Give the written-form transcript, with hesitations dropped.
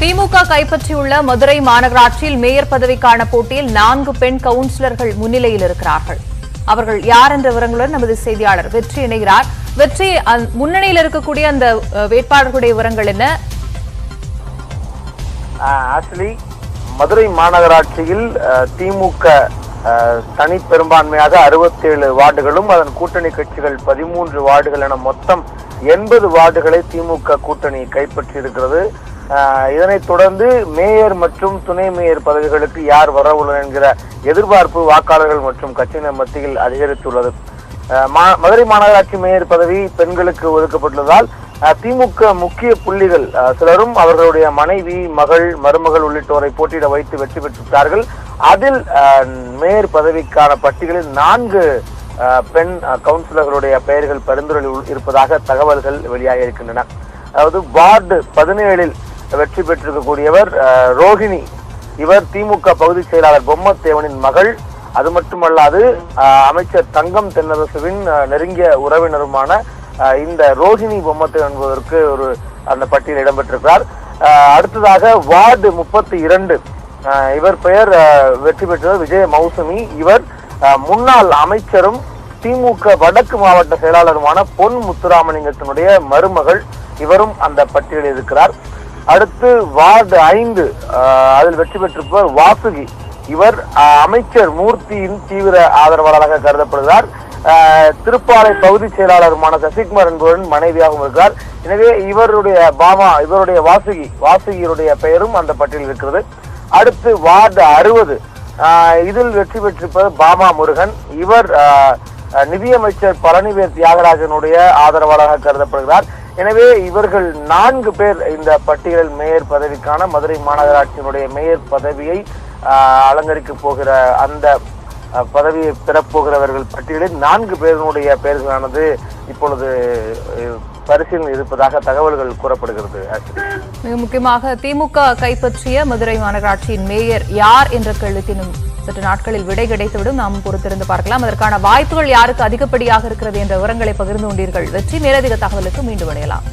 திமுக கைப்பற்றியுள்ள மதுரை மாநகராட்சியில் மேயர் பதவிக்கான போட்டியில் 4 பெண் கவுன்சிலர்கள் முன்னிலையில் இருக்கிறார்கள். அவர்கள் யார் என்ற விவரங்களுடன் நமது செய்தியாளர் வெற்றி இணைகிறார். வெற்றி, முன்னணியில் இருக்கக்கூடிய அந்த வேட்பாளர்களுடைய விவரங்கள் என்ன? மதுரை மாநகராட்சியில் திமுக தனி பெரும்பான்மையாக 67 வார்டுகளும் அதன் கூட்டணி கட்சிகள் 13 வார்டுகள் என மொத்தம் 80 வார்டுகளை திமுக கூட்டணி கைப்பற்றியிருக்கிறது. இதனைத் தொடர்ந்து மேயர் மற்றும் துணை மேயர் பதவிகளுக்கு யார் வரவுள்ளனர் என்கிற எதிர்பார்ப்பு வாக்காளர்கள் மற்றும் கட்சியினர் மத்தியில் அதிகரித்துள்ளது. மதுரை மாநகராட்சி மேயர் பதவி பெண்களுக்கு ஒதுக்கப்பட்டுள்ளதால் திமுக முக்கிய புள்ளிகள் சிலரும் அவர்களுடைய மனைவி, மகள், மருமகள் உள்ளிட்டோரை போட்டியிட வைத்து வெற்றி பெற்றுள்ளார்கள். அதில் மேயர் பதவிக்கான பட்டியலில் 4 பெண் கவுன்சிலர்களுடைய பெயர்கள் பரிந்துரையில் இருப்பதாக தகவல்கள் வெளியாக இருக்கின்றன. அதாவது வார்டு 17 வெற்றி பெற்றிருக்கக்கூடியவர் ரோஹிணி. இவர் திமுக பகுதி செயலாளர் பொம்மத்தேவனின் மகள். அது மட்டுமல்லாது அமைச்சர் தங்கம் தென்னரசுவின் நெருங்கிய உறவினருமான இந்த ரோஹிணி பொம்மத்தேவன் என்பதற்கு அந்த பட்டியல் இடம்பெற்றிருக்கிறார். அடுத்ததாக வார்டு 32 இவர் பெயர் வெற்றி பெற்றவர் விஜய மௌசுமி. இவர் முன்னாள் அமைச்சரும் திமுக வடக்கு மாவட்ட செயலாளருமான பொன் முத்துராமலிங்கத்தினுடைய மருமகள். இவரும் அந்த பட்டியலில் இருக்கிறார். அடுத்து வார்டு 5 அதில் வெற்றி பெற்றிருப்பவர் வாசுகி. இவர் அமைச்சர் மூர்த்தியின் தீவிர ஆதரவாளராக கருதப்படுகிறார். திருப்பாலை பகுதி செயலாளருமான சசிகுமார் என்பவரின் மனைவியாகவும் இருக்கிறார். எனவே இவருடைய வாசுகியுடைய பெயரும் அந்த பட்டியலில் இருக்கிறது. அடுத்து வார்டு 60 இதில் வெற்றி பெற்றிருப்பவர் பாமா முருகன். இவர் நிதியமைச்சர் பழனிவேல் தியாகராஜனுடைய ஆதரவாளராக கருதப்படுகிறார். எனவே இவர்கள் 4 பேர் இந்த பட்டியலில் மேயர் பதவிக்கான மதுரை மாநகராட்சியினுடைய மேயர் பதவியை அலங்கரிக்க போகிற அந்த பதவியை பெறப்போகிறவர்கள் பட்டியலில் 4 பேருடைய பெயர்களானது இப்பொழுது பரிசீலனை இருப்பதாக தகவல்கள் கூறப்படுகிறது. மிக முக்கியமாக திமுக கைப்பற்றிய மதுரை மாநகராட்சியின் மேயர் யார் என்ற கேள்விக்கு சற்று நாட்களில் விடை கிடைத்துவிடும். நாம் பொறுத்திருந்து பார்க்கலாம். அதற்கான வாய்ப்புகள் யாருக்கு அதிகப்படியாக இருக்கிறது என்ற விவரங்களை பகிர்ந்து கொண்டீர்கள். வெற்றி, மேலதிக தகவலுக்கு மீண்டும் இணையலாம்.